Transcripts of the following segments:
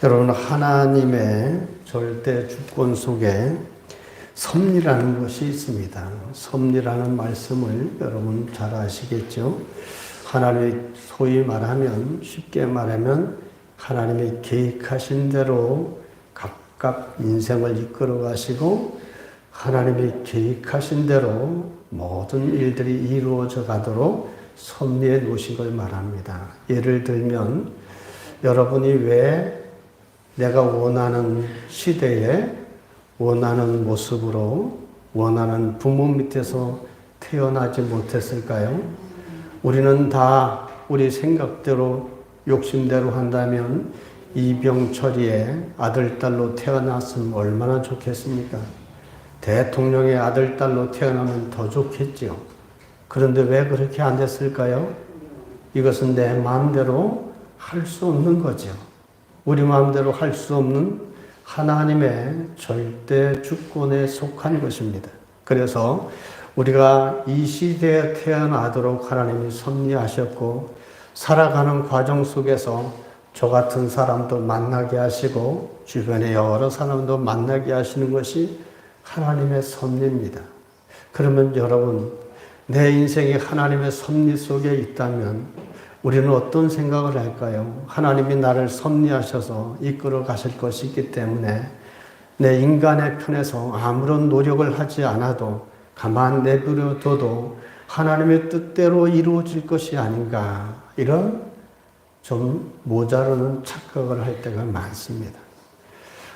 여러분, 하나님의 절대 주권 속에 섭리라는 것이 있습니다. 섭리라는 말씀을 여러분 잘 아시겠죠? 하나님이 소위 말하면, 쉽게 말하면 하나님이 계획하신 대로 각각 인생을 이끌어 가시고 하나님이 계획하신 대로 모든 일들이 이루어져 가도록 섭리해 놓으신 걸 말합니다. 예를 들면 여러분이 왜 내가 원하는 시대에 원하는 모습으로 원하는 부모 밑에서 태어나지 못했을까요? 우리는 다 우리 생각대로 욕심대로 한다면 이병철이의 아들, 딸로 태어났으면 얼마나 좋겠습니까? 대통령의 아들, 딸로 태어나면 더 좋겠지요. 그런데 왜 그렇게 안 됐을까요? 이것은 내 마음대로 할 수 없는 거죠. 우리 마음대로 할 수 없는 하나님의 절대 주권에 속한 것입니다. 그래서 우리가 이 시대에 태어나도록 하나님이 섭리하셨고, 살아가는 과정 속에서 저 같은 사람도 만나게 하시고 주변에 여러 사람도 만나게 하시는 것이 하나님의 섭리입니다. 그러면 여러분, 내 인생이 하나님의 섭리 속에 있다면 우리는 어떤 생각을 할까요? 하나님이 나를 섭리하셔서 이끌어 가실 것이 있기 때문에 내 인간의 편에서 아무런 노력을 하지 않아도 가만 내버려둬도 하나님의 뜻대로 이루어질 것이 아닌가, 이런 좀 모자르는 착각을 할 때가 많습니다.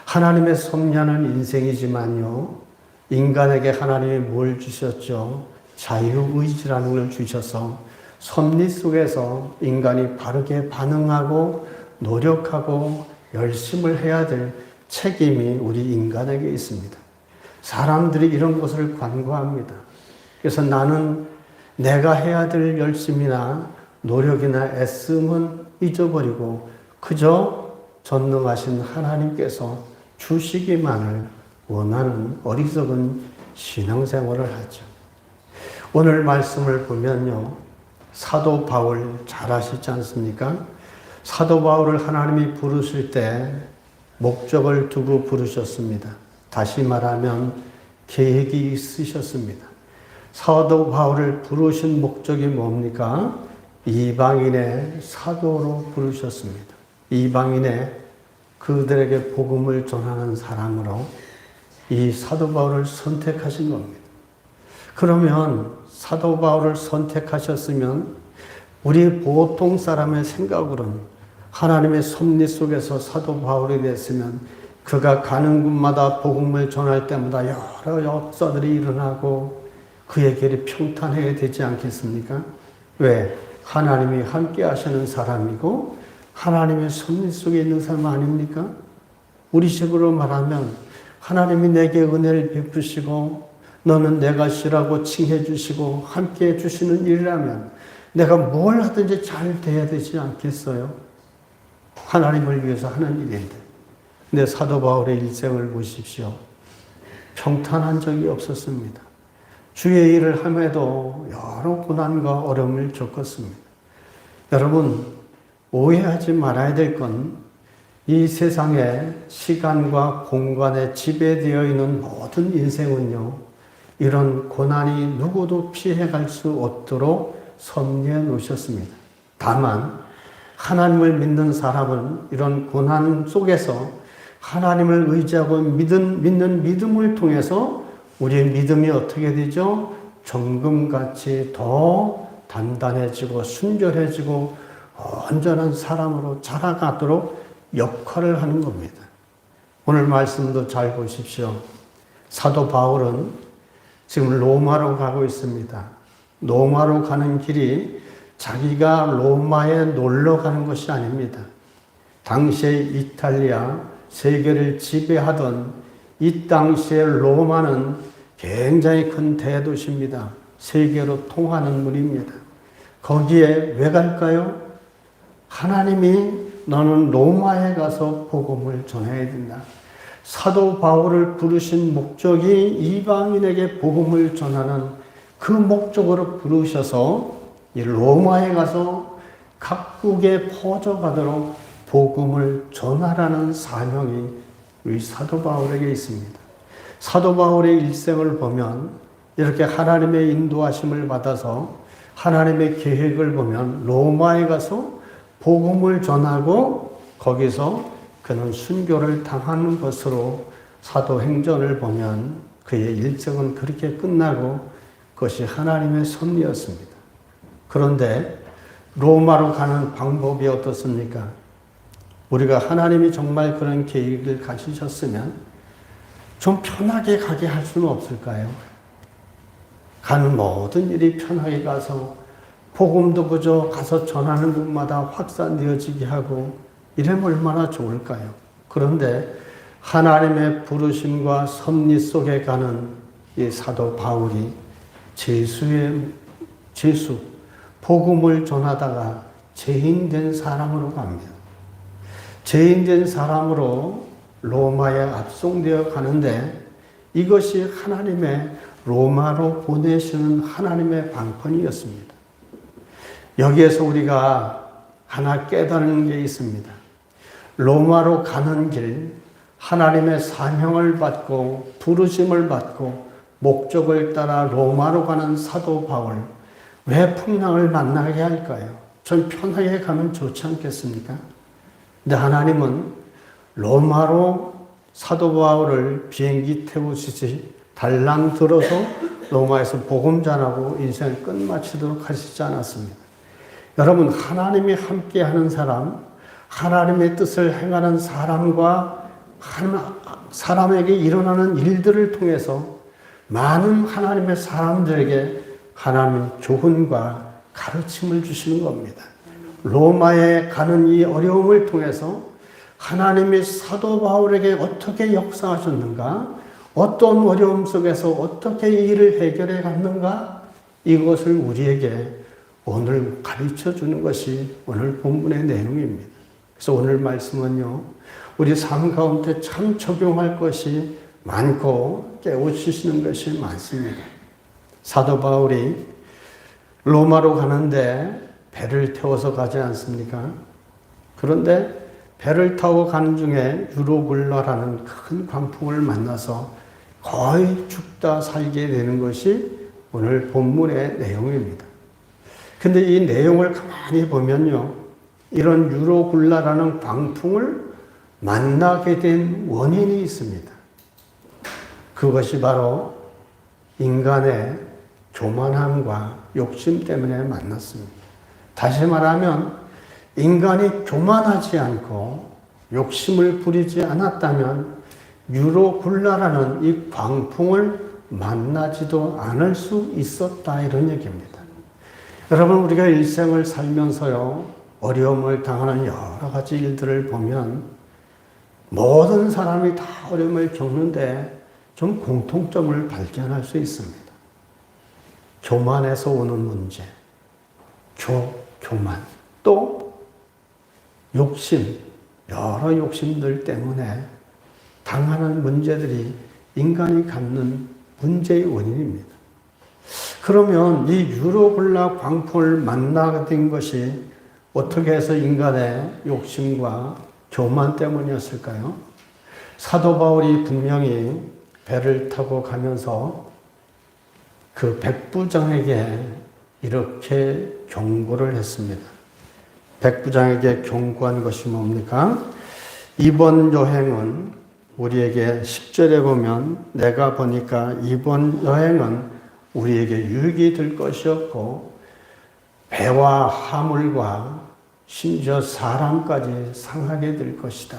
하나님의 섭리하는 인생이지만요, 인간에게 하나님이 뭘 주셨죠? 자유의지라는 걸 주셔서 섭리 속에서 인간이 바르게 반응하고 노력하고 열심을 해야 될 책임이 우리 인간에게 있습니다. 사람들이 이런 것을 간과합니다. 그래서 나는 내가 해야 될 열심이나 노력이나 애씀은 잊어버리고 그저 전능하신 하나님께서 주시기만을 원하는 어리석은 신앙생활을 하죠. 오늘 말씀을 보면요, 사도 바울 잘 아시지 않습니까? 사도 바울을 하나님이 부르실 때 목적을 두고 부르셨습니다. 다시 말하면 계획이 있으셨습니다. 사도 바울을 부르신 목적이 뭡니까? 이방인의 사도로 부르셨습니다. 이방인의 그들에게 복음을 전하는 사람으로 이 사도 바울을 선택하신 겁니다. 그러면 사도 바울을 선택하셨으면 우리 보통 사람의 생각으로는 하나님의 섭리 속에서 사도 바울이 됐으면 그가 가는 곳마다 복음을 전할 때마다 여러 역사들이 일어나고 그의 길이 평탄해야 되지 않겠습니까? 왜? 하나님이 함께 하시는 사람이고 하나님의 섭리 속에 있는 사람 아닙니까? 우리식으로 말하면 하나님이 내게 은혜를 베푸시고 너는 내가 시라고 칭해 주시고 함께 해 주시는 일이라면 내가 뭘 하든지 잘 돼야 되지 않겠어요? 하나님을 위해서 하는 일인데. 근데 사도 바울의 일생을 보십시오. 평탄한 적이 없었습니다. 주의 일을 함에도 여러 고난과 어려움을 겪었습니다. 여러분, 오해하지 말아야 될 건 이 세상에 시간과 공간에 지배되어 있는 모든 인생은요, 이런 고난이 누구도 피해갈 수 없도록 섭리해 놓으셨습니다. 다만 하나님을 믿는 사람은 이런 고난 속에서 하나님을 의지하고 믿는 믿음을 통해서 우리의 믿음이 어떻게 되죠? 정금같이 더 단단해지고 순결해지고 온전한 사람으로 자라가도록 역할을 하는 겁니다. 오늘 말씀도 잘 보십시오. 사도 바울은 지금 로마로 가고 있습니다. 로마로 가는 길이 자기가 로마에 놀러 가는 것이 아닙니다. 당시에 이탈리아, 세계를 지배하던 이 당시에 로마는 굉장히 큰 대도시입니다. 세계로 통하는 물입니다. 거기에 왜 갈까요? 하나님이 너는 로마에 가서 복음을 전해야 된다. 사도 바울을 부르신 목적이 이방인에게 복음을 전하는 그 목적으로 부르셔서 이 로마에 가서 각국에 퍼져가도록 복음을 전하라는 사명이 우리 사도 바울에게 있습니다. 사도 바울의 일생을 보면 이렇게 하나님의 인도하심을 받아서 하나님의 계획을 보면 로마에 가서 복음을 전하고 거기서 그는 순교를 당하는 것으로 사도행전을 보면 그의 일정은 그렇게 끝나고 그것이 하나님의 섭리였습니다. 그런데 로마로 가는 방법이 어떻습니까? 우리가 하나님이 정말 그런 계획을 가지셨으면 좀 편하게 가게 할 수는 없을까요? 가는 모든 일이 편하게 가서 복음도 그저 가서 전하는 곳마다 확산되어지게 하고 이러면 얼마나 좋을까요? 그런데 하나님의 부르심과 섭리 속에 가는 이 사도 바울이 재수, 복음을 전하다가 죄인된 사람으로 갑니다. 죄인된 사람으로 로마에 압송되어 가는데 이것이 하나님의 로마로 보내시는 하나님의 방편이었습니다. 여기에서 우리가 하나 깨달은 게 있습니다. 로마로 가는 길, 하나님의 사명을 받고 부르심을 받고 목적을 따라 로마로 가는 사도 바울, 왜 풍랑을 만나게 할까요? 전 편하게 가면 좋지 않겠습니까? 근데 하나님은 로마로 사도 바울을 비행기 태우시지 달랑 들어서 로마에서 복음 전하고 인생을 끝마치도록 하시지 않았습니다. 여러분, 하나님이 함께하는 사람, 하나님의 뜻을 행하는 사람과 사람에게 일어나는 일들을 통해서 많은 하나님의 사람들에게 하나님의 조언과 가르침을 주시는 겁니다. 로마에 가는 이 어려움을 통해서 하나님이 사도 바울에게 어떻게 역사하셨는가, 어떤 어려움 속에서 어떻게 이 일을 해결해 갔는가, 이것을 우리에게 오늘 가르쳐 주는 것이 오늘 본문의 내용입니다. 그래서 오늘 말씀은요, 우리 삶 가운데 참 적용할 것이 많고 깨우치시는 것이 많습니다. 사도 바울이 로마로 가는데 배를 태워서 가지 않습니까? 그런데 배를 타고 가는 중에 유로굴라라는 큰 광풍을 만나서 거의 죽다 살게 되는 것이 오늘 본문의 내용입니다. 근데 이 내용을 가만히 보면요, 이런 유로굴라라는 광풍을 만나게 된 원인이 있습니다. 그것이 바로 인간의 교만함과 욕심 때문에 만났습니다. 다시 말하면 인간이 교만하지 않고 욕심을 부리지 않았다면 유로굴라라는 이 광풍을 만나지도 않을 수 있었다, 이런 얘기입니다. 여러분, 우리가 일생을 살면서요, 어려움을 당하는 여러 가지 일들을 보면 모든 사람이 다 어려움을 겪는데 좀 공통점을 발견할 수 있습니다. 교만에서 오는 문제, 교만, 또 욕심, 여러 욕심들 때문에 당하는 문제들이 인간이 갖는 문제의 원인입니다. 그러면 이 유로굴라 광풍을 만나게 된 것이 어떻게 해서 인간의 욕심과 교만 때문이었을까요? 사도 바울이 분명히 배를 타고 가면서 그 백부장에게 이렇게 경고를 했습니다. 백부장에게 경고한 것이 뭡니까? 이번 여행은 우리에게 10절에 보면 내가 보니까 이번 여행은 우리에게 유익이 될 것이었고 배와 화물과 심지어 사람까지 상하게 될 것이다.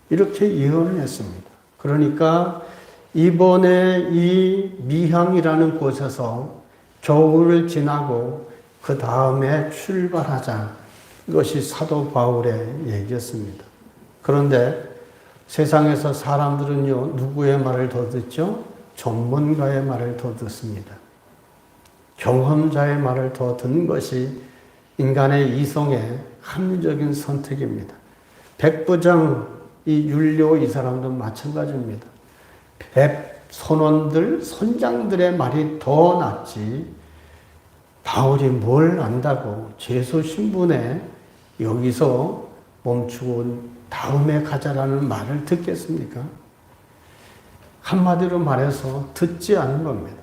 이렇게 예언을 했습니다. 그러니까 이번에 이 미향이라는 곳에서 겨울을 지나고 그 다음에 출발하자. 이것이 사도 바울의 얘기였습니다. 그런데 세상에서 사람들은요, 누구의 말을 더 듣죠? 전문가의 말을 더 듣습니다. 경험자의 말을 더 듣는 것이 인간의 이성의 합리적인 선택입니다. 백부장, 이 율료 이 사람도 마찬가지입니다. 선원들, 선장들의 말이 더 낫지, 바울이 뭘 안다고 제수 신분에 여기서 멈추고 다음에 가자라는 말을 듣겠습니까? 한마디로 말해서 듣지 않은 겁니다.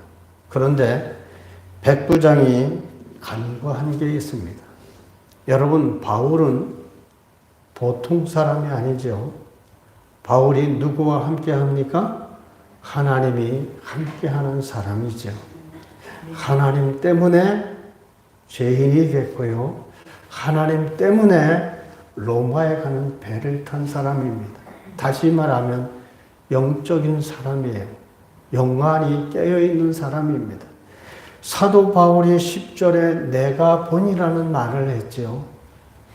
그런데 백부장이 간과한 게 있습니다. 여러분, 바울은 보통 사람이 아니죠. 바울이 누구와 함께 합니까? 하나님이 함께하는 사람이죠. 하나님 때문에 죄인이 됐고요. 하나님 때문에 로마에 가는 배를 탄 사람입니다. 다시 말하면 영적인 사람이에요. 영안이 깨어있는 사람입니다. 사도 바울이 10절에 내가 본이라는 말을 했죠.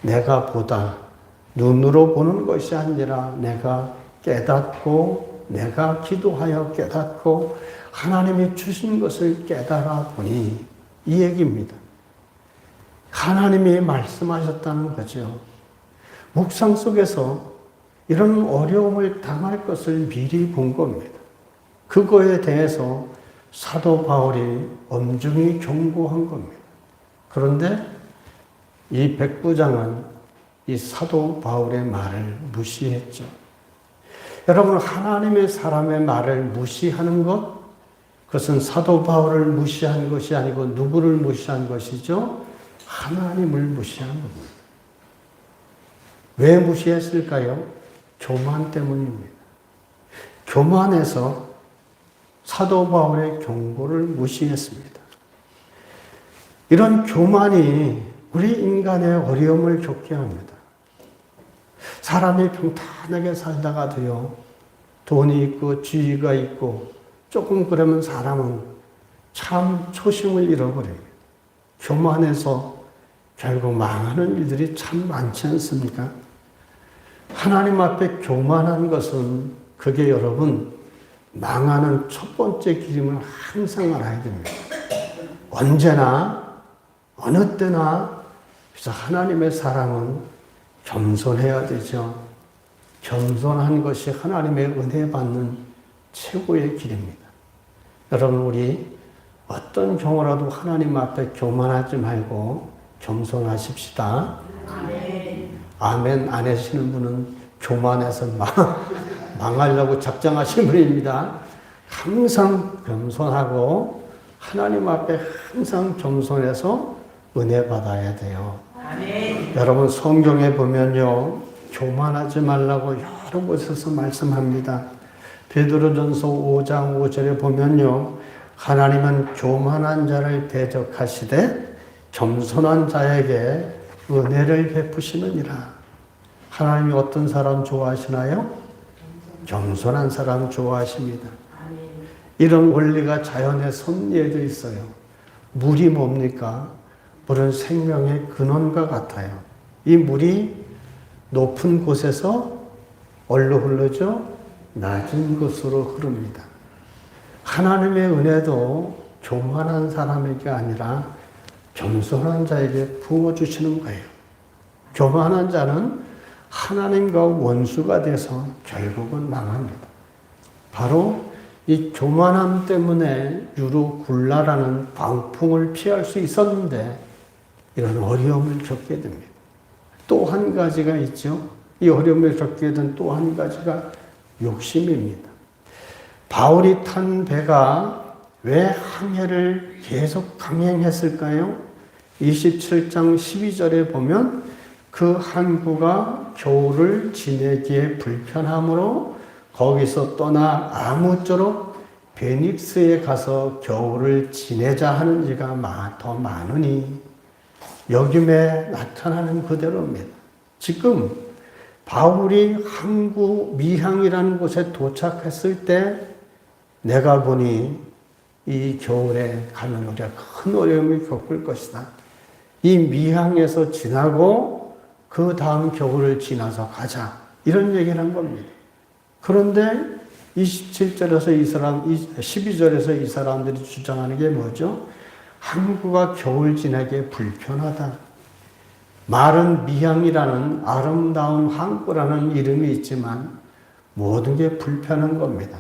내가 보다 눈으로 보는 것이 아니라 내가 깨닫고 내가 기도하여 깨닫고 하나님이 주신 것을 깨달아 보니 이 얘기입니다. 하나님이 말씀하셨다는 거죠. 묵상 속에서 이런 어려움을 당할 것을 미리 본 겁니다. 그거에 대해서 사도 바울이 엄중히 경고한 겁니다. 그런데 이 백부장은 이 사도 바울의 말을 무시했죠. 여러분, 하나님의 사람의 말을 무시하는 것, 그것은 사도 바울을 무시한 것이 아니고 누구를 무시한 것이죠? 하나님을 무시한 겁니다. 왜 무시했을까요? 교만 때문입니다. 교만해서 사도 바울의 경고를 무시했습니다. 이런 교만이 우리 인간의 어려움을 겪게 합니다. 사람이 평탄하게 살다가도요, 돈이 있고 지위가 있고 조금 그러면 사람은 참 초심을 잃어버립니다. 교만해서 결국 망하는 일들이 참 많지 않습니까? 하나님 앞에 교만한 것은 그게 여러분 망하는 첫 번째 길임을 항상 알아야 됩니다. 언제나 어느 때나 그래서 하나님의 사랑은 겸손해야 되죠. 겸손한 것이 하나님의 은혜 받는 최고의 길입니다. 여러분, 우리 어떤 경우라도 하나님 앞에 교만하지 말고 겸손하십시다. 아멘. 아멘 안 하시는 분은 교만해서 망하려고 작정하신 분입니다. 항상 겸손하고 하나님 앞에 항상 겸손해서 은혜 받아야 돼요. 아멘. 여러분, 성경에 보면요, 교만하지 말라고 여러 곳에서 말씀합니다. 베드로전서 5장 5절에 보면요, 하나님은 교만한 자를 대적하시되 겸손한 자에게 은혜를 베푸시느니라. 하나님이 어떤 사람 좋아하시나요? 겸손한 사람 좋아하십니다. 이런 원리가 자연의 섭리에도 있어요. 물이 뭡니까? 물은 생명의 근원과 같아요. 이 물이 높은 곳에서 어디로 흐르죠? 낮은 곳으로 흐릅니다. 하나님의 은혜도 교만한 사람에게 아니라 겸손한 자에게 부어주시는 거예요. 교만한 자는 하나님과 원수가 돼서 결국은 망합니다. 바로 이 교만함 때문에 유로 굴라라는 광풍을 피할 수 있었는데 이런 어려움을 겪게 됩니다. 또 한 가지가 있죠. 이 어려움을 겪게 된 또 한 가지가 욕심입니다. 바울이 탄 배가 왜 항해를 계속 강행했을까요? 27장 12절에 보면 그 항구가 겨울을 지내기에 불편하므로 거기서 떠나 아무쪼록 베닉스에 가서 겨울을 지내자 하는 지가 더 많으니 여김에 나타나는 그대로입니다. 지금 바울이 항구 미항이라는 곳에 도착했을 때 내가 보니 이 겨울에 가면 우리가 큰 어려움을 겪을 것이다. 이 미항에서 지나고 그 다음 겨울을 지나서 가자. 이런 얘기를 한 겁니다. 그런데 27절에서 12절에서 이 사람들이 주장하는 게 뭐죠? 항구가 겨울 지내기에 불편하다. 말은 미항이라는 아름다운 항구라는 이름이 있지만 모든 게 불편한 겁니다.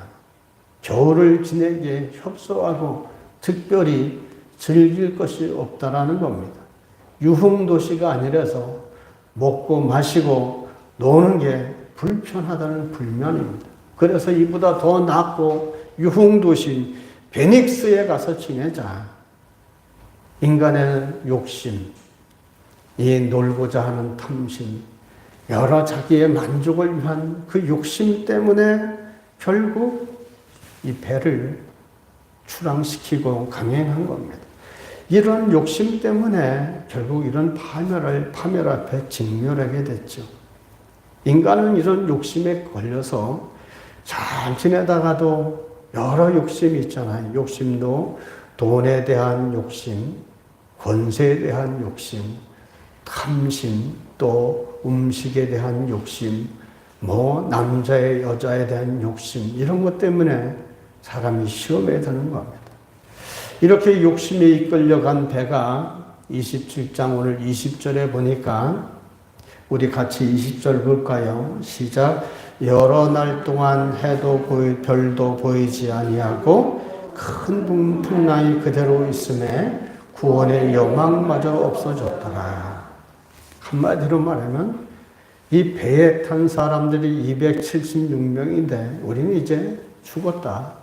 겨울을 지내기에 협소하고 특별히 즐길 것이 없다라는 겁니다. 유흥도시가 아니라서 먹고 마시고 노는 게 불편하다는 불면입니다. 그래서 이보다 더 낫고 유흥도시 베닉스에 가서 지내자. 인간의 욕심, 이 놀고자 하는 탐심, 여러 자기의 만족을 위한 그 욕심 때문에 결국 이 배를 출항시키고 강행한 겁니다. 이런 욕심 때문에 결국 이런 파멸 앞에 직면하게 됐죠. 인간은 이런 욕심에 걸려서 잘 지내다가도 여러 욕심이 있잖아요. 욕심도 돈에 대한 욕심, 권세에 대한 욕심, 탐심, 또 음식에 대한 욕심, 남자의 여자에 대한 욕심, 이런 것 때문에 사람이 시험에 드는 겁니다. 이렇게 욕심에 이끌려간 배가 27장 오늘 20절에 보니까 우리 같이 20절 볼까요? 시작. 여러 날 동안 해도 별도 보이지 아니하고 큰 풍랑이 그대로 있음에 구원의 여망마저 없어졌더라. 한마디로 말하면 이 배에 탄 사람들이 276명인데 우리는 이제 죽었다.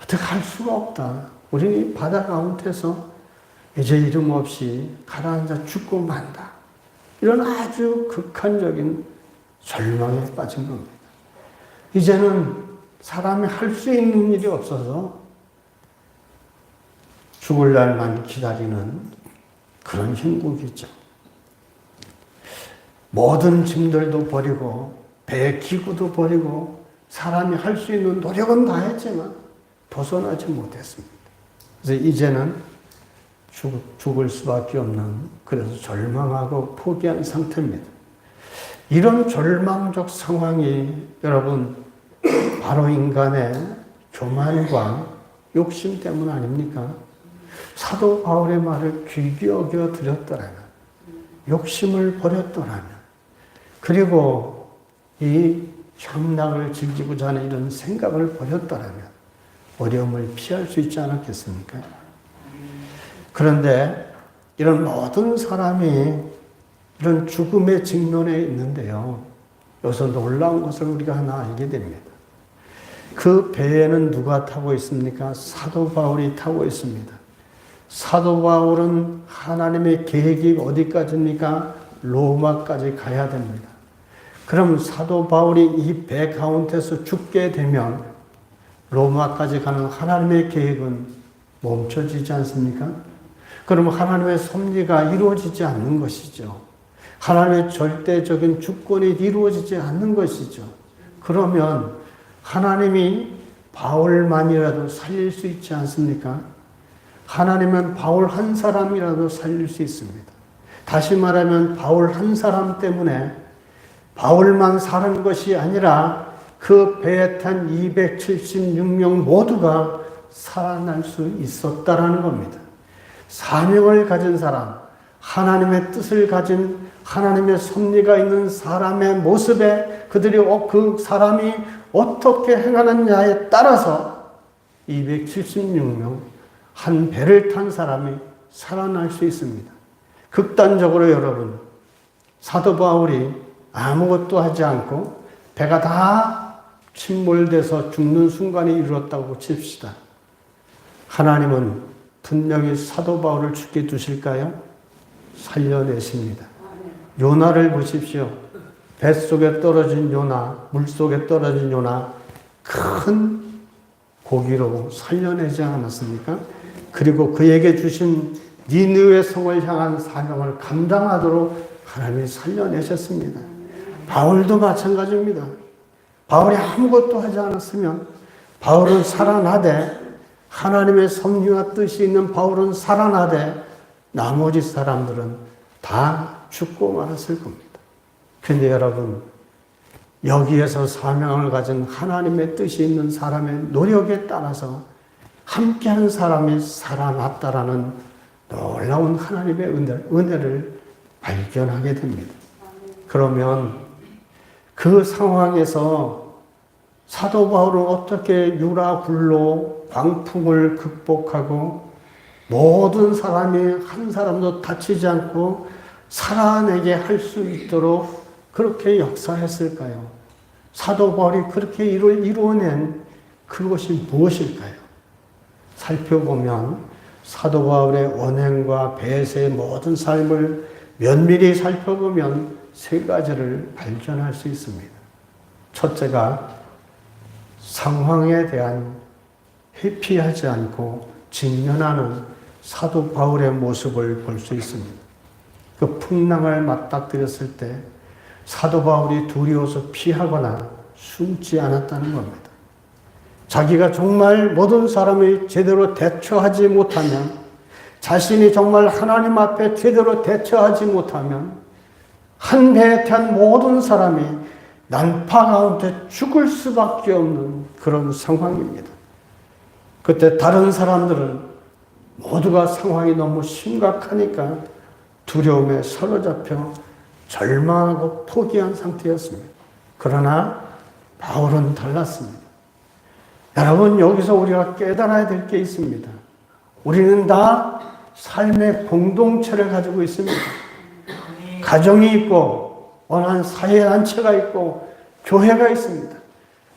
어떻게 할 수가 없다. 우리는 바다 가운데서 이제 이름 없이 가라앉아 죽고 만다. 이런 아주 극한적인 절망에 빠진 겁니다. 이제는 사람이 할 수 있는 일이 없어서 죽을 날만 기다리는 그런 형국이죠. 모든 짐들도 버리고 배 기구도 버리고 사람이 할 수 있는 노력은 다 했지만 벗어나지 못했습니다. 그래서 이제는 죽을 수밖에 없는, 그래서 절망하고 포기한 상태입니다. 이런 절망적 상황이 여러분 바로 인간의 교만과 욕심 때문 아닙니까? 사도 바울의 말을 귀히 여겨 드렸더라면, 욕심을 버렸더라면, 그리고 이 향락을 즐기고자 하는 이런 생각을 버렸더라면 어려움을 피할 수 있지 않았겠습니까? 그런데 이런 모든 사람이 이런 죽음의 직면에 있는데요. 여기서 놀라운 것을 우리가 하나 알게 됩니다. 그 배에는 누가 타고 있습니까? 사도 바울이 타고 있습니다. 사도 바울은 하나님의 계획이 어디까지입니까? 로마까지 가야 됩니다. 그럼 사도 바울이 이 배 가운데서 죽게 되면 로마까지 가는 하나님의 계획은 멈춰지지 않습니까? 그러면 하나님의 섭리가 이루어지지 않는 것이죠. 하나님의 절대적인 주권이 이루어지지 않는 것이죠. 그러면 하나님이 바울만이라도 살릴 수 있지 않습니까? 하나님은 바울 한 사람이라도 살릴 수 있습니다. 다시 말하면 바울 한 사람 때문에 바울만 사는 것이 아니라 그 배에 탄 276명 모두가 살아날 수 있었다라는 겁니다. 사명을 가진 사람, 하나님의 뜻을 가진 하나님의 섭리가 있는 사람의 모습에 그들이 그 사람이 어떻게 행하느냐에 따라서 276명 한 배를 탄 사람이 살아날 수 있습니다. 극단적으로 여러분, 사도 바울이 아무것도 하지 않고 배가 다 침몰돼서 죽는 순간이 이르렀다고 칩시다. 하나님은 분명히 사도 바울을 죽게 두실까요? 살려내십니다. 요나를 보십시오. 뱃속에 떨어진 요나, 물속에 떨어진 요나, 큰 고기로 살려내지 않았습니까? 그리고 그에게 주신 니느웨 성을 향한 사명을 감당하도록 하나님이 살려내셨습니다. 바울도 마찬가지입니다. 바울이 아무것도 하지 않았으면 바울은 살아나되, 하나님의 섭리와 뜻이 있는 바울은 살아나되 나머지 사람들은 다 죽고 말았을 겁니다. 그런데 여러분, 여기에서 사명을 가진 하나님의 뜻이 있는 사람의 노력에 따라서 함께하는 사람이 살아났다라는 놀라운 하나님의 은혜를 발견하게 됩니다. 그러면 그 상황에서 사도 바울은 어떻게 유라굴로 광풍을 극복하고 모든 사람이 한 사람도 다치지 않고 살아내게 할 수 있도록 그렇게 역사했을까요? 사도 바울이 그렇게 이루어낸 그것이 무엇일까요? 살펴보면 사도 바울의 언행과 배세의 모든 삶을 면밀히 살펴보면 세 가지를 발견할 수 있습니다. 첫째가 상황에 대한 회피하지 않고 직면하는 사도 바울의 모습을 볼 수 있습니다. 그 풍랑을 맞닥뜨렸을 때 사도 바울이 두려워서 피하거나 숨지 않았다는 겁니다. 자기가 정말 모든 사람이 제대로 대처하지 못하면, 자신이 정말 하나님 앞에 제대로 대처하지 못하면 한 배에 탄 모든 사람이 난파 가운데 죽을 수밖에 없는 그런 상황입니다. 그때 다른 사람들은 모두가 상황이 너무 심각하니까 두려움에 사로잡혀 절망하고 포기한 상태였습니다. 그러나 바울은 달랐습니다. 여러분, 여기서 우리가 깨달아야 될 게 있습니다. 우리는 다 삶의 공동체를 가지고 있습니다. 가정이 있고, 어느 사회단체가 있고, 교회가 있습니다.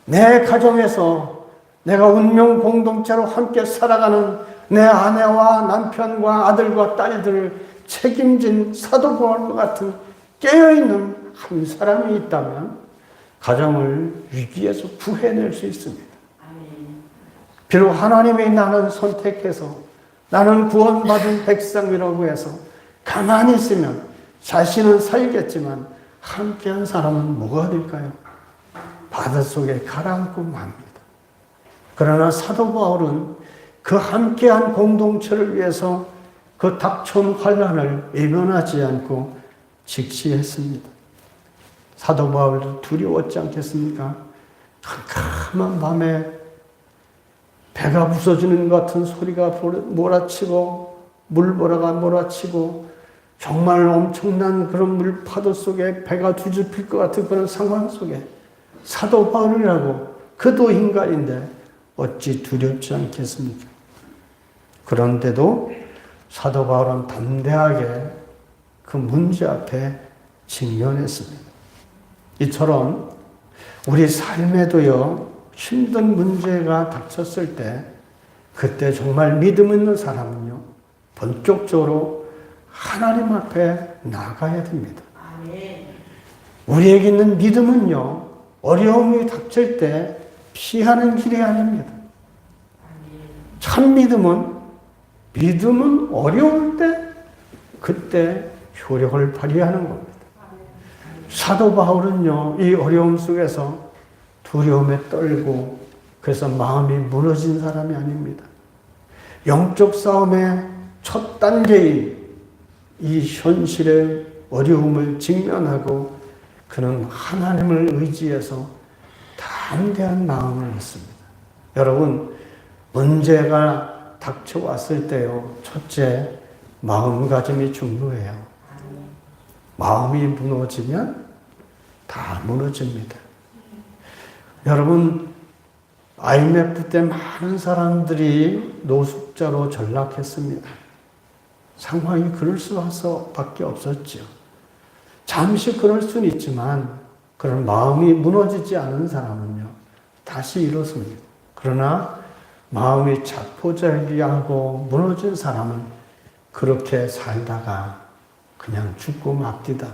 내 가정에서 내가 운명 공동체로 함께 살아가는 내 아내와 남편과 아들과 딸들을 책임진 사도 바울과 같은 깨어있는 한 사람이 있다면 가정을 위기에서 구해낼 수 있습니다. 비록 하나님이 나는 선택해서 나는 구원받은 백성이라고 해서 가만히 있으면 자신은 살겠지만 함께한 사람은 뭐가 될까요? 바닷속에 가라앉고 맙니다. 그러나 사도 바울은 그 함께한 공동체를 위해서 그 닥쳐온 환난을 외면하지 않고 직시했습니다. 사도 바울도 두려웠지 않겠습니까? 캄캄한 밤에 배가 부서지는 것 같은 소리가 몰아치고 물보라가 몰아치고 정말 엄청난 그런 물파도 속에 배가 뒤집힐 것 같은 그런 상황 속에 사도 바울이라고 그도 인간인데 어찌 두렵지 않겠습니까? 그런데도 사도 바울은 담대하게 그 문제 앞에 직면했습니다. 이처럼 우리 삶에도요, 힘든 문제가 닥쳤을 때 그때 정말 믿음 있는 사람은요, 본격적으로 하나님 앞에 나가야 됩니다. 우리에게 있는 믿음은요, 어려움이 닥칠 때 피하는 길이 아닙니다. 참 믿음은 어려울 때 그때 효력을 발휘하는 겁니다. 사도 바울은요, 이 어려움 속에서 두려움에 떨고 그래서 마음이 무너진 사람이 아닙니다. 영적 싸움의 첫 단계인 이 현실의 어려움을 직면하고 그는 하나님을 의지해서 담대한 마음을 했습니다. 여러분, 문제가 닥쳐왔을 때요, 첫째, 마음가짐이 중요해요. 마음이 무너지면 다 무너집니다. 여러분, IMF 때 많은 사람들이 노숙자로 전락했습니다. 상황이 그럴 수밖에 없었죠. 잠시 그럴 수는 있지만 그런 마음이 무너지지 않은 사람은요, 다시 일어섭니다. 그러나 마음이 자포자기하고 무너진 사람은 그렇게 살다가 그냥 죽고 맙니다.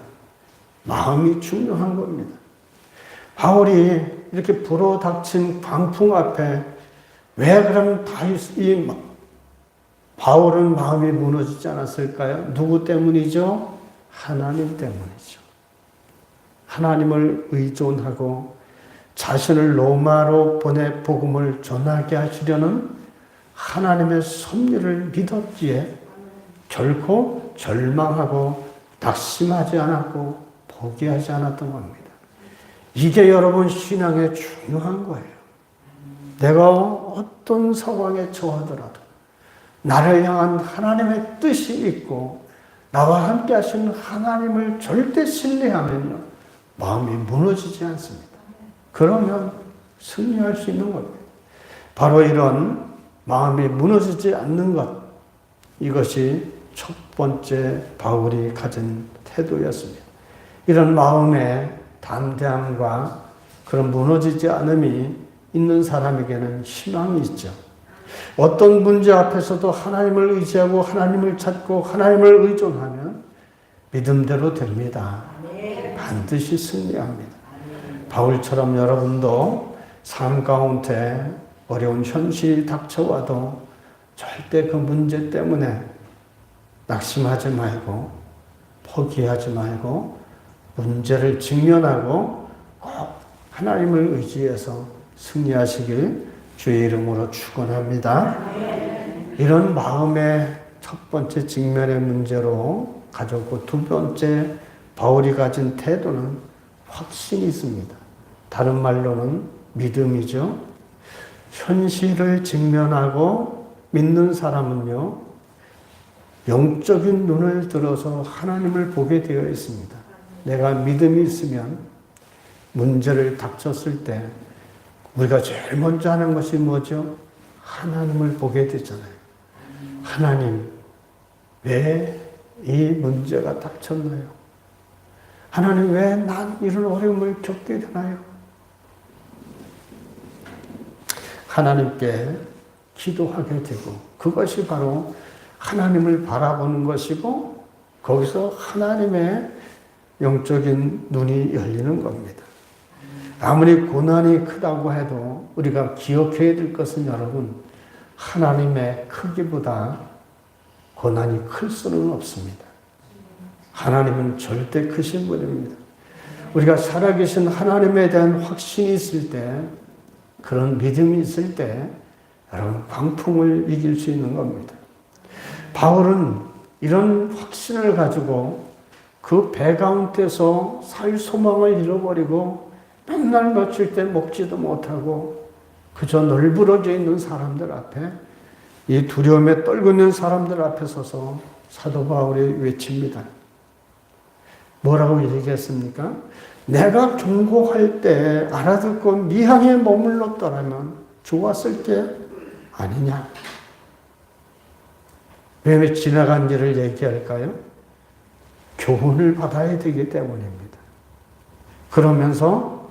마음이 중요한 겁니다. 바울이 이렇게 불어닥친 광풍 앞에 왜 그럼 바울은 마음이 무너지지 않았을까요? 누구 때문이죠? 하나님 때문이죠. 하나님을 의존하고 자신을 로마로 보내 복음을 전하게 하시려는 하나님의 섭리를 믿었기에 결코 절망하고 낙심하지 않았고 포기하지 않았던 겁니다. 이게 여러분 신앙의 중요한 거예요. 내가 어떤 상황에 처하더라도 나를 향한 하나님의 뜻이 있고 나와 함께 하시는 하나님을 절대 신뢰하면요, 마음이 무너지지 않습니다. 그러면 승리할 수 있는 겁니다. 바로 이런 마음이 무너지지 않는 것, 이것이 첫 번째 바울이 가진 태도였습니다. 이런 마음의 담대함과 그런 무너지지 않음이 있는 사람에게는 희망이 있죠. 어떤 문제 앞에서도 하나님을 의지하고 하나님을 찾고 하나님을 의존하면 믿음대로 됩니다. 반드시 승리합니다. 바울처럼 여러분도 삶 가운데 어려운 현실이 닥쳐와도 절대 그 문제 때문에 낙심하지 말고 포기하지 말고 문제를 직면하고 꼭 하나님을 의지해서 승리하시길 주의 이름으로 축원합니다. 이런 마음의 첫 번째 직면의 문제로 가졌고, 두 번째 바울이 가진 태도는 확신이 있습니다. 다른 말로는 믿음이죠. 현실을 직면하고 믿는 사람은요, 영적인 눈을 들어서 하나님을 보게 되어 있습니다. 내가 믿음이 있으면 문제를 닥쳤을 때 우리가 제일 먼저 하는 것이 뭐죠? 하나님을 보게 되잖아요. 하나님, 왜 이 문제가 닥쳤나요? 하나님, 왜 난 이런 어려움을 겪게 되나요? 하나님께 기도하게 되고, 그것이 바로 하나님을 바라보는 것이고, 거기서 하나님의 영적인 눈이 열리는 겁니다. 아무리 고난이 크다고 해도 우리가 기억해야 될 것은 여러분, 하나님의 크기보다 고난이 클 수는 없습니다. 하나님은 절대 크신 분입니다. 우리가 살아계신 하나님에 대한 확신이 있을 때, 그런 믿음이 있을 때 여러분 광풍을 이길 수 있는 겁니다. 바울은 이런 확신을 가지고 그 배 가운데서 살 소망을 잃어버리고 맨날 며칠 때 먹지도 못하고 그저 널브러져 있는 사람들 앞에, 이 두려움에 떨고 있는 사람들 앞에 서서 사도 바울이 외칩니다. 뭐라고 얘기했습니까? 내가 경고할 때 알아듣고 미항에 머물렀더라면 좋았을 게 아니냐. 왜 지나간 일을 얘기할까요? 교훈을 받아야 되기 때문입니다. 그러면서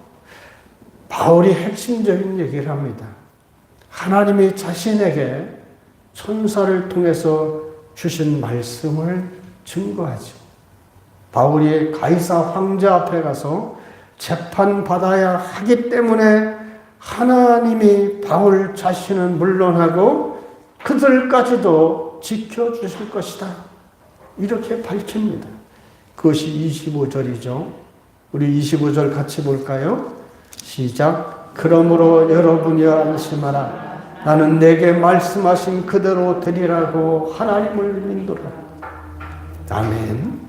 바울이 핵심적인 얘기를 합니다. 하나님이 자신에게 천사를 통해서 주신 말씀을 증거하죠. 바울이 가이사 황제 앞에 가서 재판받아야 하기 때문에 하나님이 바울 자신을 물론하고 그들까지도 지켜주실 것이다. 이렇게 밝힙니다. 그것이 25절이죠. 우리 25절 같이 볼까요? 시작. 그러므로 여러분이 안심하라. 나는 내게 말씀하신 그대로 되리라고 하나님을 믿노라. 아멘.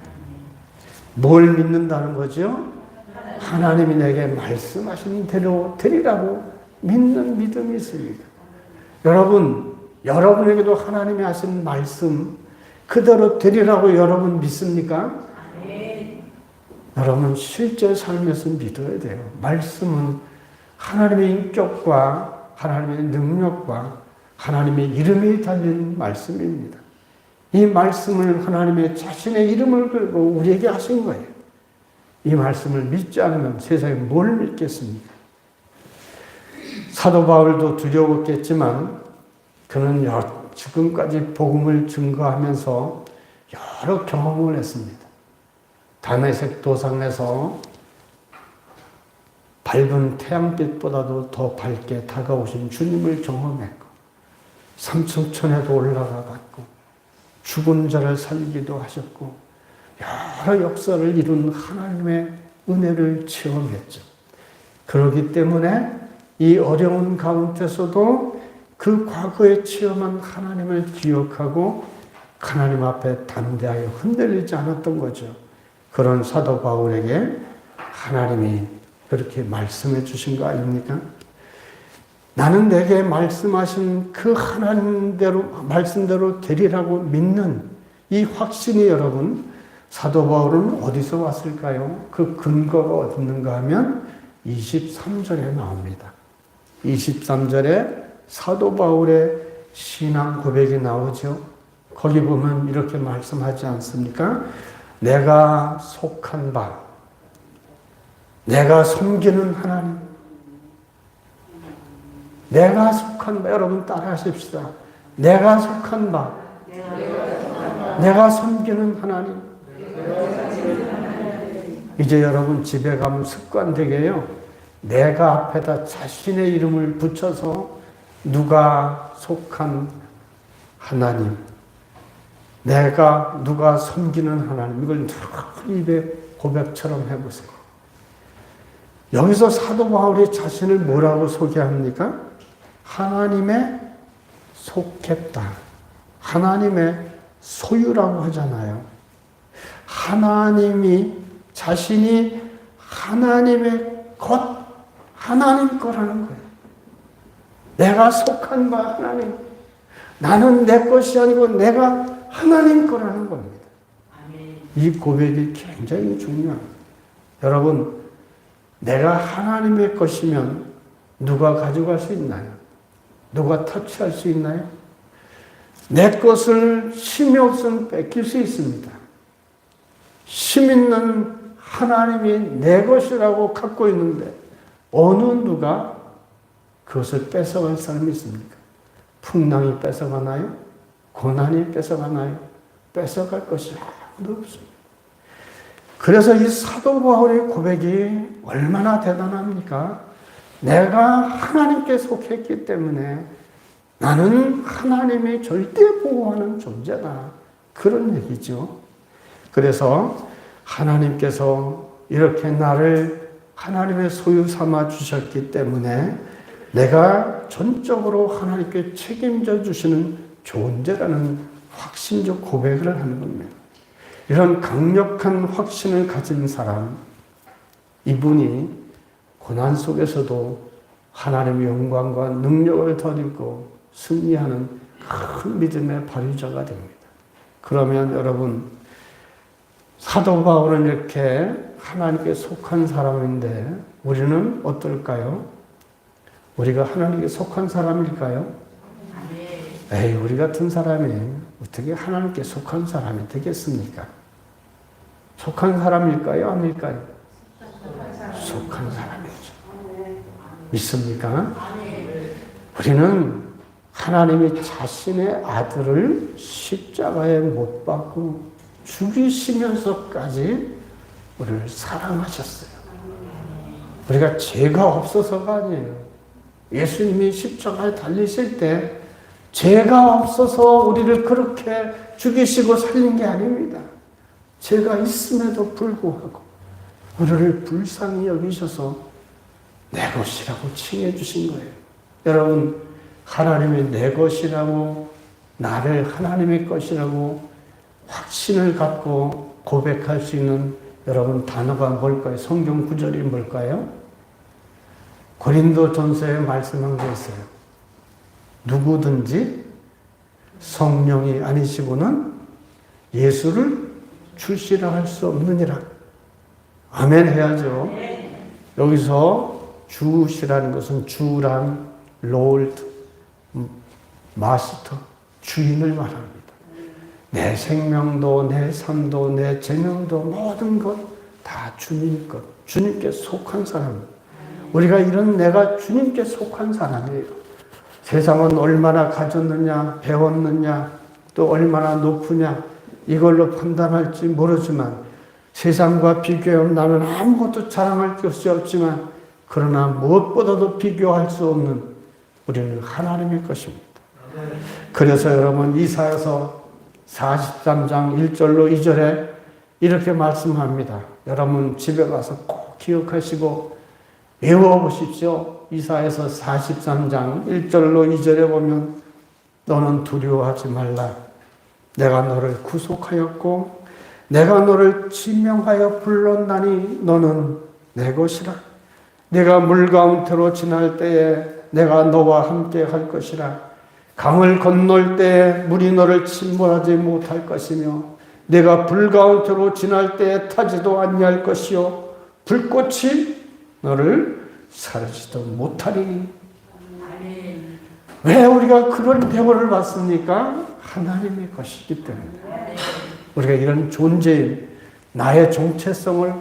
뭘 믿는다는 거죠? 하나님이 내게 말씀하신 대로 되리라고 믿는 믿음이 있습니다. 여러분에게도 하나님이 하신 말씀 그대로 되리라고 여러분 믿습니까? 네. 여러분 실제 삶에서 믿어야 돼요. 말씀은 하나님의 인격과 하나님의 능력과 하나님의 이름이 달린 말씀입니다. 이 말씀을 하나님의 자신의 이름을 걸고 우리에게 하신 거예요. 이 말씀을 믿지 않으면 세상에 뭘 믿겠습니까? 사도 바울도 두려웠겠지만 그는 지금까지 복음을 증거하면서 여러 경험을 했습니다. 다메섹 도상에서 밝은 태양빛보다도 더 밝게 다가오신 주님을 경험했고, 삼층천에도 올라가 봤고, 죽은 자를 살리기도 하셨고, 여러 역사를 이룬 하나님의 은혜를 체험했죠. 그렇기 때문에 이 어려운 가운데서도 그 과거에 체험한 하나님을 기억하고 하나님 앞에 담대하여 흔들리지 않았던 거죠. 그런 사도 바울에게 하나님이 그렇게 말씀해 주신 거 아닙니까? 나는 내게 말씀하신 그 하나님대로, 말씀대로 되리라고 믿는 이 확신이 여러분, 사도 바울은 어디서 왔을까요? 그 근거가 어디 있는가 하면 23절에 나옵니다. 23절에 사도 바울의 신앙 고백이 나오죠. 거기 보면 이렇게 말씀하지 않습니까? 내가 속한 바, 내가 섬기는 하나님, 내가 속한 바, 여러분 따라하십시다. 내가 속한 바, 내가 섬기는 하나님. 이제 여러분 집에 가면 습관되게요, 내가 앞에다 자신의 이름을 붙여서 누가 속한 하나님, 누가 섬기는 하나님, 이걸 늘 입에 고백처럼 해보세요. 여기서 사도 바울이 자신을 뭐라고 소개합니까? 하나님의 속했다. 하나님의 소유라고 하잖아요. 자신이 하나님의 것, 하나님 거라는 거예요. 내가 속한 바 하나님. 나는 내 것이 아니고 내가 하나님 거라는 겁니다. 이 고백이 굉장히 중요합니다. 여러분, 내가 하나님의 것이면 누가 가져갈 수 있나요? 누가 터치할 수 있나요? 내 것을 힘이 없으면 뺏길 수 있습니다. 힘 있는 하나님이 내 것이라고 갖고 있는데 어느 누가 그것을 뺏어갈 사람이 있습니까? 풍랑이 뺏어가나요? 고난이 뺏어가나요? 뺏어갈 것이 아무도 없습니다. 그래서 이 사도 바울의 고백이 얼마나 대단합니까? 내가 하나님께 속했기 때문에 나는 하나님이 절대 보호하는 존재다. 그런 얘기죠. 그래서 하나님께서 이렇게 나를 하나님의 소유 삼아 주셨기 때문에 내가 전적으로 하나님께 책임져 주시는 존재라는 확신적 고백을 하는 겁니다. 이런 강력한 확신을 가진 사람, 이분이 고난 속에서도 하나님의 영광과 능력을 덧입고 승리하는 큰 믿음의 발휘자가 됩니다. 그러면 여러분, 사도 바울은 이렇게 하나님께 속한 사람인데 우리는 어떨까요? 우리가 하나님께 속한 사람일까요? 에이, 우리 같은 사람이 어떻게 하나님께 속한 사람이 되겠습니까? 속한 사람일까요? 아닐까요? 속한 사람이죠. 믿습니까? 우리는 하나님이 자신의 아들을 십자가에 못 박고 죽이시면서까지 우리를 사랑하셨어요. 우리가 죄가 없어서가 아니에요. 예수님이 십자가에 달리실 때 죄가 없어서 우리를 그렇게 죽이시고 살린 게 아닙니다. 죄가 있음에도 불구하고 우리를 불쌍히 여기셔서 내 것이라고 칭해 주신 거예요. 여러분, 하나님이 내 것이라고, 나를 하나님의 것이라고 확신을 갖고 고백할 수 있는 여러분 단어가 뭘까요? 성경 구절이 뭘까요? 고린도전서에 말씀한 게 있어요. 누구든지 성령이 아니시고는 예수를 출시라 할 수 없느니라. 아멘 해야죠. 여기서 주시라는 것은 주란, 롤드, 마스터, 주인을 말합니다. 내 생명도, 내 삶도, 내 재명도, 모든 것 다 주님 것, 주님께 속한 사람. 우리가 이런 내가 주님께 속한 사람이에요. 세상은 얼마나 가졌느냐, 배웠느냐, 또 얼마나 높으냐, 이걸로 판단할지 모르지만 세상과 비교하면 나는 아무것도 자랑할 것이 없지만 그러나 무엇보다도 비교할 수 없는 우리는 하나님의 것입니다. 그래서 여러분 이사야서 43장 1절로 2절에 이렇게 말씀합니다. 여러분 집에 가서 꼭 기억하시고 외워보십시오. 이사야서 43장 1절로 2절에 보면 너는 두려워하지 말라. 내가 너를 구속하였고 내가 너를 지명하여 불렀나니 너는 내 것이라. 내가 물 가운데로 지날 때에 내가 너와 함께 할 것이라. 강을 건널 때에 물이 너를 침몰하지 못할 것이며 내가 불 가운데로 지날 때에 타지도 아니할 것이요 불꽃이 너를 사르지도 못하리니. 왜 우리가 그런 대우를 받습니까? 하나님의 것이기 때문에. 우리가 이런 존재인 나의 정체성을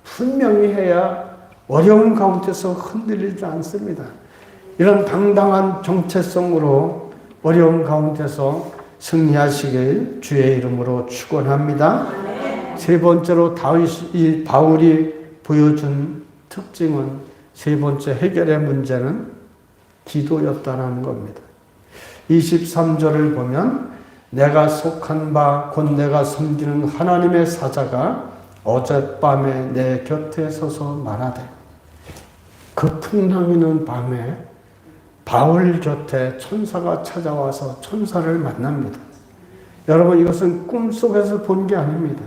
분명히 해야 어려운 가운데서 흔들리지 않습니다. 이런 당당한 정체성으로 어려운 가운데서 승리하시길 주의 이름으로 축원합니다. 세 번째로 바울이 보여준 특징은, 세 번째 해결의 문제는 기도였다는 겁니다. 23절을 보면 내가 속한 바 곧 내가 섬기는 하나님의 사자가 어젯밤에 내 곁에 서서 말하되, 그 풍랑이는 밤에 바울 곁에 천사가 찾아와서 천사를 만납니다. 여러분, 이것은 꿈속에서 본 게 아닙니다.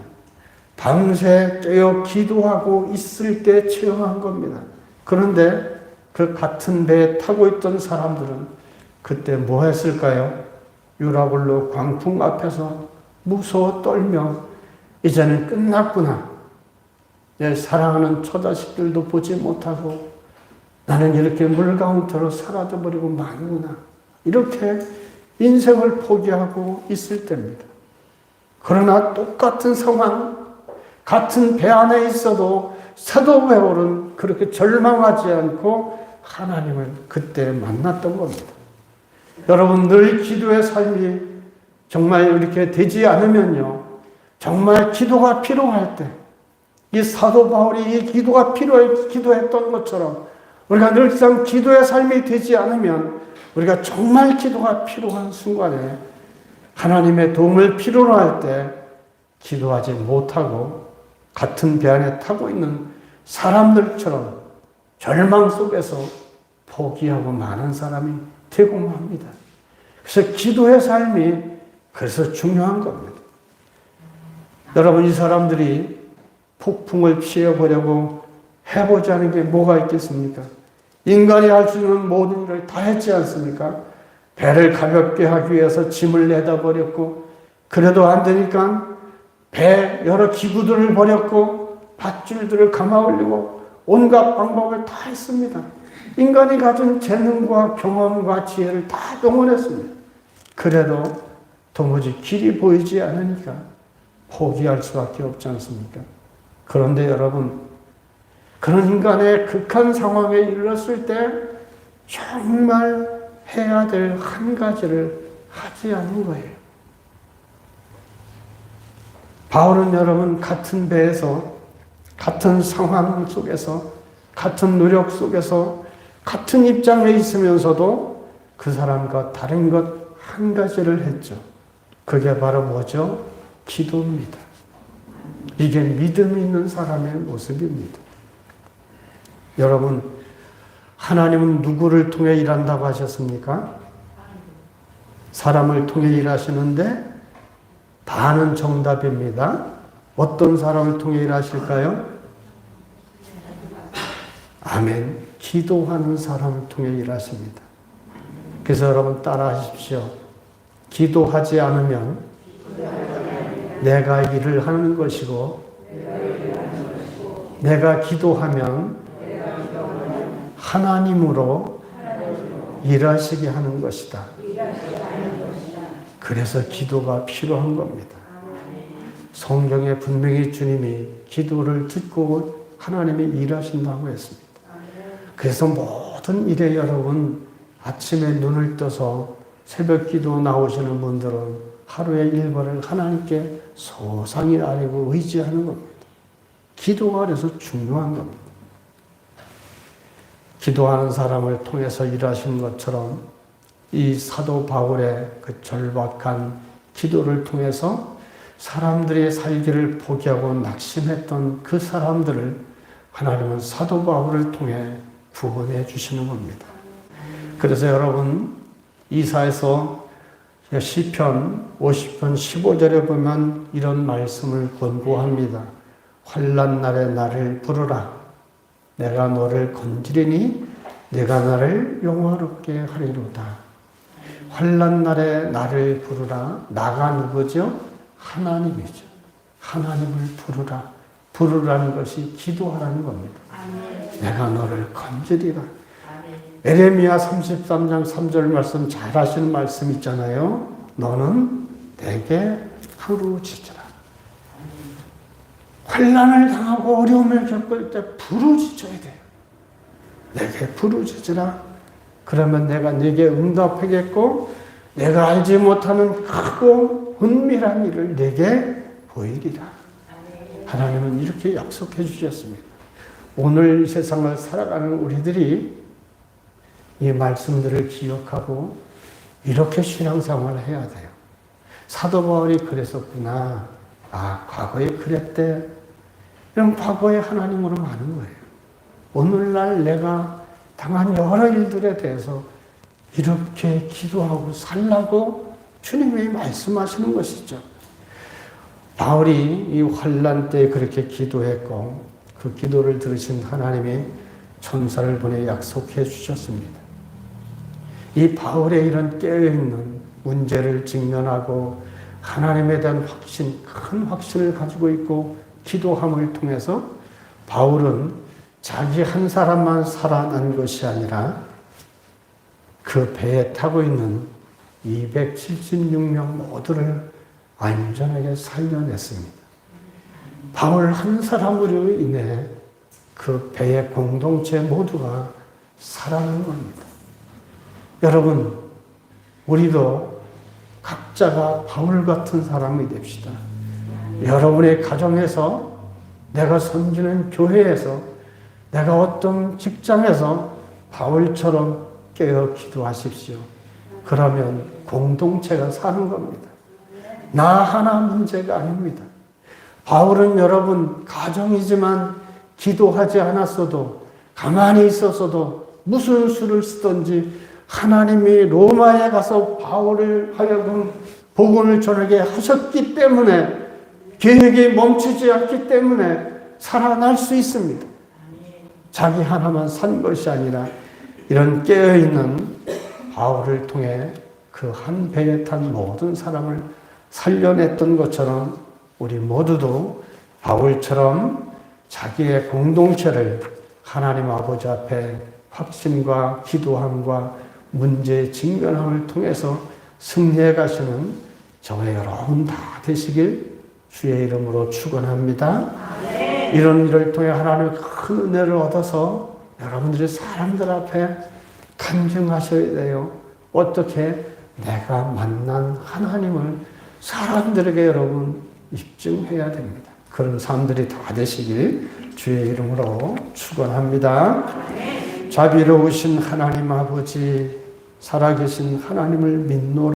밤새 깨어 기도하고 있을 때 체험한 겁니다. 그런데 그 같은 배에 타고 있던 사람들은 그때 뭐 했을까요? 유라굴로 광풍 앞에서 무서워 떨며 이제는 끝났구나. 내 사랑하는 처자식들도 보지 못하고 나는 이렇게 물 가운데로 사라져 버리고 마는구나. 이렇게 인생을 포기하고 있을 때입니다. 그러나 똑같은 상황, 같은 배 안에 있어도 사도 바울은 그렇게 절망하지 않고 하나님을 그때 만났던 겁니다. 여러분, 늘 기도의 삶이 정말 이렇게 되지 않으면요, 정말 기도가 필요할 때, 이 사도 바울이 이 기도가 기도했던 것처럼 우리가 늘상 기도의 삶이 되지 않으면 우리가 정말 기도가 필요한 순간에 하나님의 도움을 필요로 할 때 기도하지 못하고 같은 배 안에 타고 있는 사람들처럼 절망 속에서 포기하고 많은 사람이 되고 합니다. 그래서 기도의 삶이 그래서 중요한 겁니다. 여러분, 이 사람들이 폭풍을 피해보려고 해보지 않은 게 뭐가 있겠습니까? 인간이 할 수 있는 모든 일을 다 했지 않습니까? 배를 가볍게 하기 위해서 짐을 내다 버렸고, 그래도 안 되니까 배 여러 기구들을 버렸고, 밧줄들을 감아 올리고, 온갖 방법을 다 했습니다. 인간이 가진 재능과 경험과 지혜를 다 동원했습니다. 그래도 도무지 길이 보이지 않으니까 포기할 수밖에 없지 않습니까? 그런데 여러분, 그런 인간의 극한 상황에 이르렀을 때 정말 해야 될 한 가지를 하지 않은 거예요. 바울은 여러분, 같은 배에서, 같은 상황 속에서, 같은 노력 속에서, 같은 입장에 있으면서도 그 사람과 다른 것 한 가지를 했죠. 그게 바로 뭐죠? 기도입니다. 이게 믿음 있는 사람의 모습입니다. 여러분, 하나님은 누구를 통해 일한다고 하셨습니까? 사람을 통해 일하시는데 반은 정답입니다. 어떤 사람을 통해 일하실까요? 아멘. 기도하는 사람을 통해 일하십니다. 그래서 여러분 따라 하십시오. 기도하지 않으면 내가 일을 하는 것이고, 내가 기도하면 하나님으로 일하시게 하는 것이다. 그래서 기도가 필요한 겁니다. 성경에 분명히 주님이 기도를 듣고 하나님이 일하신다고 했습니다. 그래서 모든 일에 여러분, 아침에 눈을 떠서 새벽 기도 나오시는 분들은 하루의 일과를 하나님께 소상히 아뢰고 의지하는 겁니다. 기도가 그래서 중요한 겁니다. 기도하는 사람을 통해서 일하신 것처럼 이 사도 바울의 그 절박한 기도를 통해서 사람들의 살기를 포기하고 낙심했던 그 사람들을 하나님은 사도 바울을 통해 구원해 주시는 겁니다. 그래서 여러분, 이사에서 시편 50편 15절에 보면 이런 말씀을 권고합니다. 환난 날에 나를 부르라. 내가 너를 건지리니 내가 나를 영화롭게 하리로다. 환난 날에 나를 부르라. 나가 누구죠? 하나님이죠. 하나님을 부르라. 부르라는 것이 기도하라는 겁니다. 내가 너를 건지리라. 에레미야 33장 3절 말씀 잘 아시는 말씀 있잖아요. 너는 내게 부르짖으라. 환난을 당하고 어려움을 겪을 때 부르짖어야 돼요. 내게 부르짖으라. 그러면 내가 네게 응답하겠고 내가 알지 못하는 크고 은밀한 일을 네게 보이리라. 하나님은 이렇게 약속해 주셨습니다. 오늘 이 세상을 살아가는 우리들이 이 말씀들을 기억하고 이렇게 신앙생활을 해야 돼요. 사도 바울이 그랬었구나. 아, 과거에 그랬대. 이런 과거의 하나님으로 가는 거예요. 오늘날 내가 당한 여러 일들에 대해서 이렇게 기도하고 살라고 주님이 말씀하시는 것이죠. 바울이 이 환난 때 그렇게 기도했고 그 기도를 들으신 하나님이 천사를 보내 약속해 주셨습니다. 이 바울의 이런 깨어있는 문제를 직면하고 하나님에 대한 확신, 큰 확신을 가지고 있고 기도함을 통해서 바울은 자기 한 사람만 살아난 것이 아니라 그 배에 타고 있는 276명 모두를 안전하게 살려냈습니다. 바울 한 사람으로 인해 그 배의 공동체 모두가 살아난 겁니다. 여러분, 우리도 각자가 바울 같은 사람이 됩시다. 여러분의 가정에서, 내가 섬기는 교회에서, 내가 어떤 직장에서 바울처럼 깨어 기도하십시오. 그러면 공동체가 사는 겁니다. 나 하나 문제가 아닙니다. 바울은 여러분 가정이지만 기도하지 않았어도 가만히 있었어도 무슨 수를 쓰든지 하나님이 로마에 가서 바울을 하여금 복음을 전하게 하셨기 때문에 계획이 멈추지 않기 때문에 살아날 수 있습니다. 자기 하나만 산 것이 아니라 이런 깨어있는 바울을 통해 그 한 배에 탄 모든 사람을 살려냈던 것처럼 우리 모두도 바울처럼 자기의 공동체를 하나님 아버지 앞에 확신과 기도함과 문제의 직면함을 통해서 승리해 가시는 저와 여러분 다 되시길 주의 이름으로 축원합니다. 이런 일을 통해 하나님의 큰 은혜를 얻어서 여러분들이 사람들 앞에 간증하셔야 돼요. 어떻게 내가 만난 하나님을 사람들에게 여러분 입증해야 됩니다. 그런 사람들이 다 되시길 주의 이름으로 축원합니다. 자비로우신 하나님 아버지, 살아계신 하나님을 믿노라.